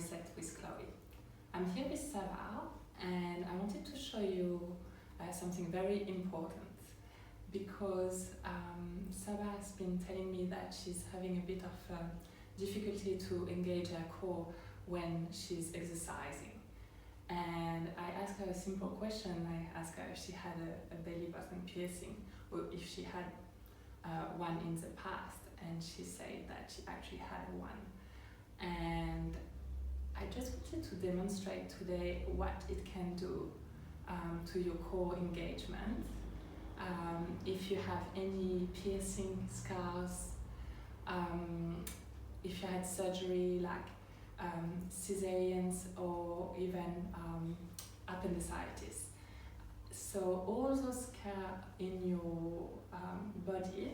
Reset with Khloe. I'm here with Saba and I wanted to show you something very important because Saba has been telling me that she's having a bit of difficulty to engage her core when she's exercising. And I asked her a simple question. I asked her if she had a belly button piercing or if she had one in the past, and she said that she actually had one. And I just wanted to demonstrate today what it can do to your core engagement. If you have any piercing scars, if you had surgery like cesareans or even appendicitis. So all those scars in your body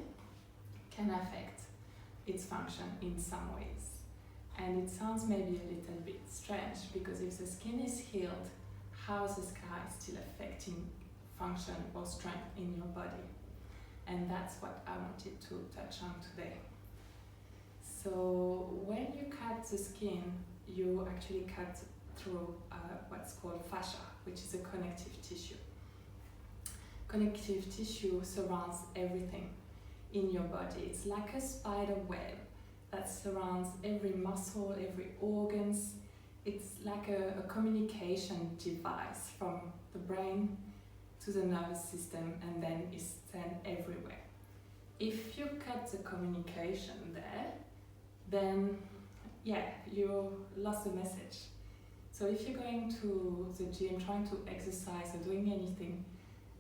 can affect its function in some ways. And it sounds maybe a little bit strange because if the skin is healed, how the scar is still affecting function or strength in your body. And that's what I wanted to touch on today. So when you cut the skin, you actually cut through what's called fascia, which is a connective tissue. Connective tissue surrounds everything in your body. It's like a spider web that surrounds every muscle, every organs. It's like a communication device from the brain to the nervous system, and then it's sent everywhere. If you cut the communication there, then you lost the message. So if you're going to the gym, trying to exercise or doing anything,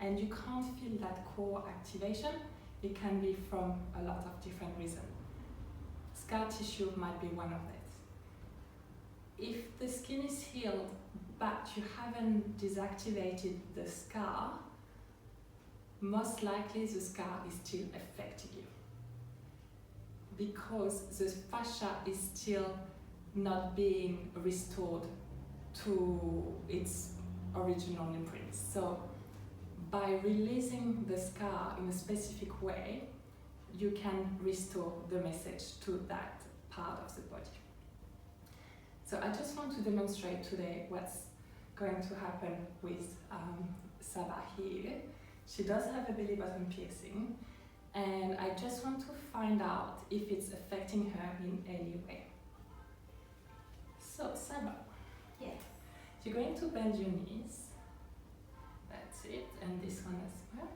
and you can't feel that core activation, it can be from a lot of different reasons. Scar tissue might be one of it. If the skin is healed, but you haven't deactivated the scar, most likely the scar is still affecting you, because the fascia is still not being restored to its original imprint. So by releasing the scar in a specific way, you can restore the message to that part of the body. So I just want to demonstrate today what's going to happen with Saba here. She does have a belly button piercing, and I just want to find out if it's affecting her in any way. So Saba, yes, you're going to bend your knees. That's it, and this one as well.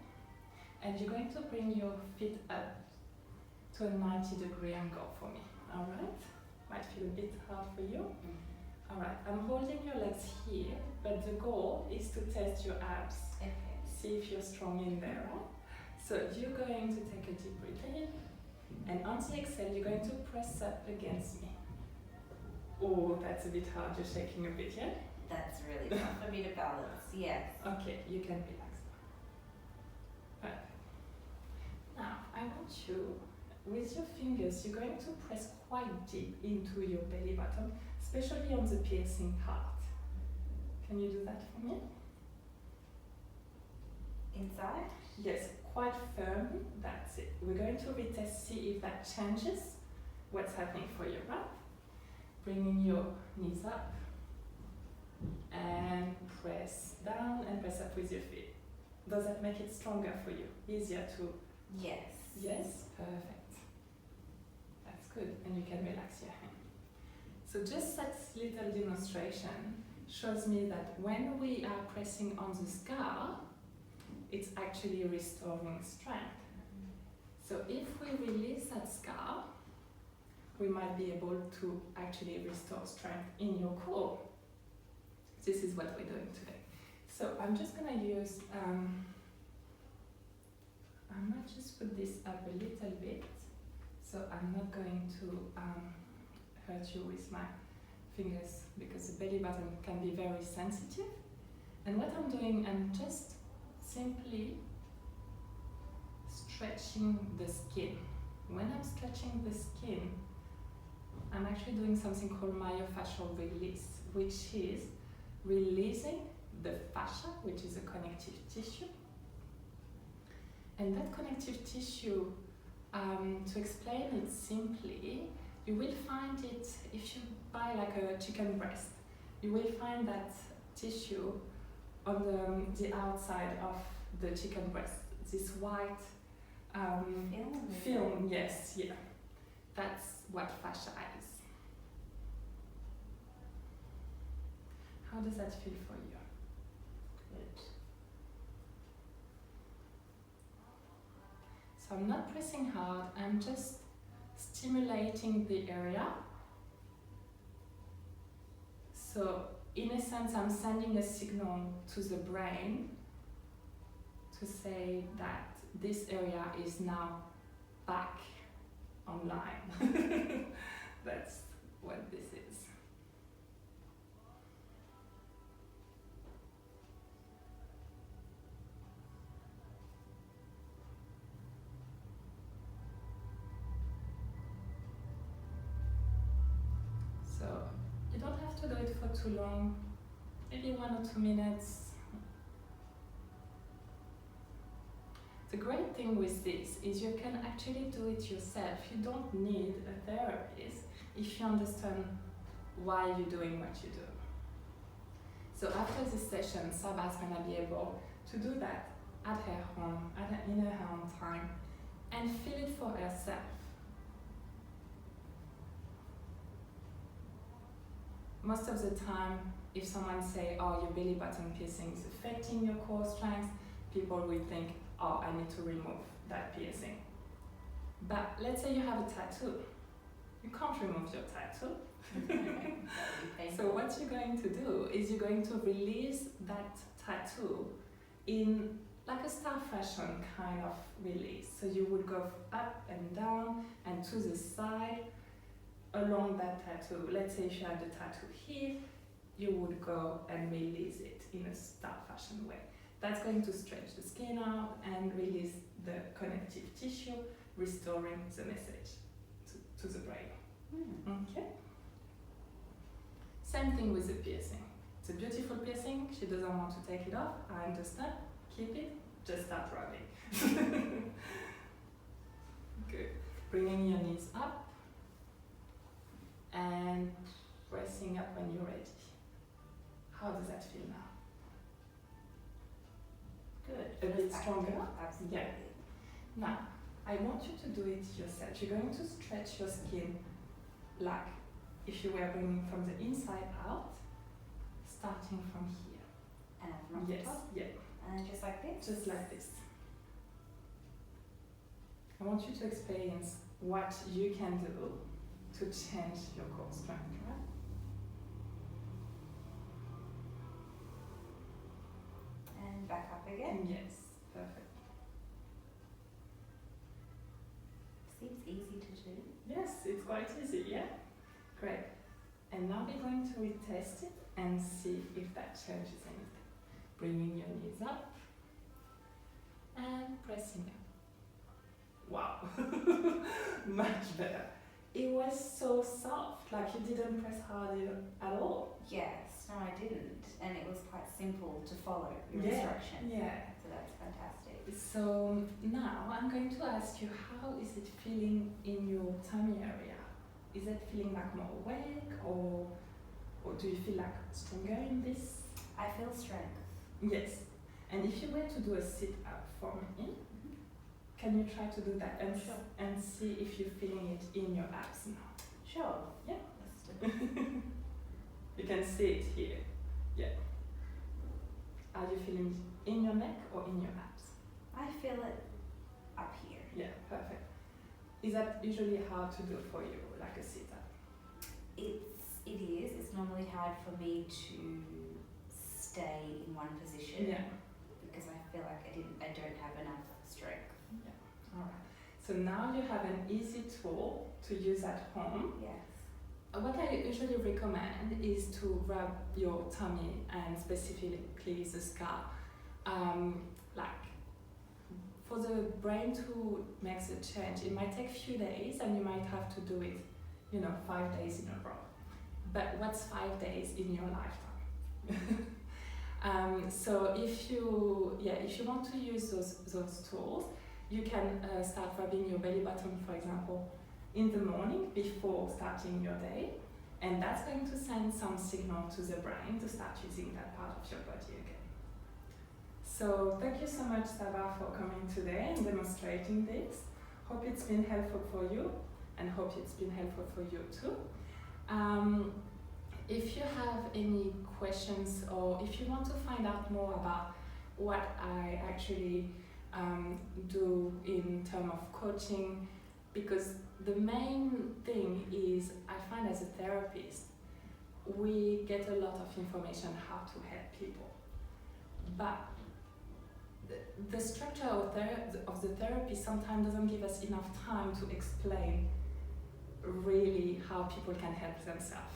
And you're going to bring your feet up to a 90-degree angle for me, all right? Might feel a bit hard for you. All right, I'm holding your legs here, but the goal is to test your abs. okay. See if you're strong in there, right? So you're going to take a deep breath in, and on the exhale, you're going to press up against me. Oh, that's a bit hard, you're shaking a bit, yeah? That's really tough for me to balance, yes. Okay, you can relax now. Perfect. Now, I want you, with your fingers, you're going to press quite deep into your belly button, especially on the piercing part. Can you do that for me? Inside? Yes, quite firm, that's it. We're going to retest, see if that changes what's happening for you, right? Bringing your knees up and press down and press up with your feet. Does that make it stronger for you? Easier to? Yes. Yes? Perfect. That's good, and you can relax your hand. So just that little demonstration shows me that when we are pressing on the scar, it's actually restoring strength. So if we release that scar, we might be able to actually restore strength in your core. This is what we're doing today. So I'm just gonna use, I might just put this up a little bit, so I'm not going to hurt you with my fingers because the belly button can be very sensitive. And what I'm doing, I'm just simply stretching the skin. When I'm stretching the skin, I'm actually doing something called myofascial release, which is releasing the fascia, which is a connective tissue. And that connective tissue, to explain it simply, You will find it if you buy like a chicken breast. You will find that tissue on the outside of the chicken breast. This white film, yes, yeah. That's what fascia is. How does that feel for you? Good. So I'm not pressing hard, I'm just stimulating the area. So in a sense, I'm sending a signal to the brain to say that this area is now back online. That's what this is. So you don't have to do it for too long, maybe 1 or 2 minutes. The great thing with this is you can actually do it yourself. You don't need a therapist if you understand why you're doing what you do. So after this session, Saba's gonna be able to do that at her home, in her own time, and feel it for herself. Most of the time, if someone say, oh, your belly button piercing is affecting your core strength, people will think, oh, I need to remove that piercing. But let's say you have a tattoo. You can't remove your tattoo. So what you're going to do is you're going to release that tattoo in like a star fashion kind of release. So you would go up and down and to the side along that tattoo. Let's say if you had the tattoo here, you would go and release it in a star fashion way. That's going to stretch the skin out and release the connective tissue, restoring the message to the brain. Okay? Same thing with the piercing. It's a beautiful piercing. She doesn't want to take it off. I understand. Keep it. Just start rubbing. Good. Bringing your knees up and pressing up when you're ready. How does that feel now? Good. A bit stronger? Absolutely. Yeah. Now, I want you to do it yourself. You're going to stretch your skin like if you were bringing from the inside out, starting from here. And from Yes, the top? yeah. And just like this? Just like this. I want you to experience what you can do to change your core strength, right? And back up again? Yes, perfect. Seems easy to do. Yes, it's quite easy, yeah? Great. And now we're going to retest it and see if that changes anything. Bringing your knees up and pressing up. Wow, much better. It was so soft, like you didn't press hard at all. Yes, no, I didn't. And it was quite simple to follow your Yeah, instruction. yeah. So that's fantastic. So now I'm going to ask you, how is it feeling in your tummy area? Is it feeling like more awake, or do you feel like stronger in this? I feel strength. Yes. And if you were to do a sit up for me, can you try to do that and Sure. and see if you're feeling it in your abs now? Sure. Yeah. Let's do it. You can see it here. Yeah. Are you feeling it in your neck or in your abs? I feel it up here. Yeah, perfect. Is that usually hard to do for you, like a sit up? It is. It's normally hard for me to stay in one position. Yeah. Because I feel like I don't have enough strength. Yeah. All right. So now you have an easy tool to use at home. Yes. What I usually recommend is to rub your tummy and specifically the scalp. Like for the brain to make the change, it might take a few days and you might have to do it, 5 days in a row. But what's 5 days in your lifetime? So if you want to use those tools, you can start rubbing your belly button, for example, in the morning before starting your day, and that's going to send some signal to the brain to start using that part of your body again. So thank you so much, Saba, for coming today and demonstrating this. Hope it's been helpful for you, and hope it's been helpful for you too. If you have any questions, or if you want to find out more about what I actually do in terms of coaching, because the main thing is, I find as a therapist, we get a lot of information how to help people, but the structure of the therapy sometimes doesn't give us enough time to explain really how people can help themselves.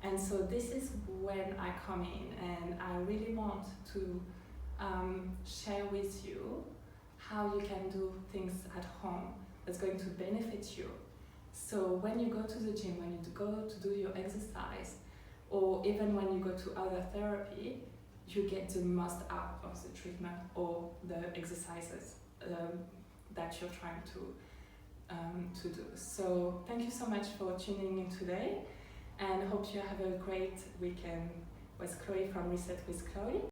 And so this is when I come in, and I really want to share with you how you can do things at home that's going to benefit you. So when you go to the gym, when you go to do your exercise, or even when you go to other therapy, you get the most out of the treatment or the exercises that you're trying to do. So thank you so much for tuning in today, and hope you have a great weekend with Khloe from Reset with Khloe.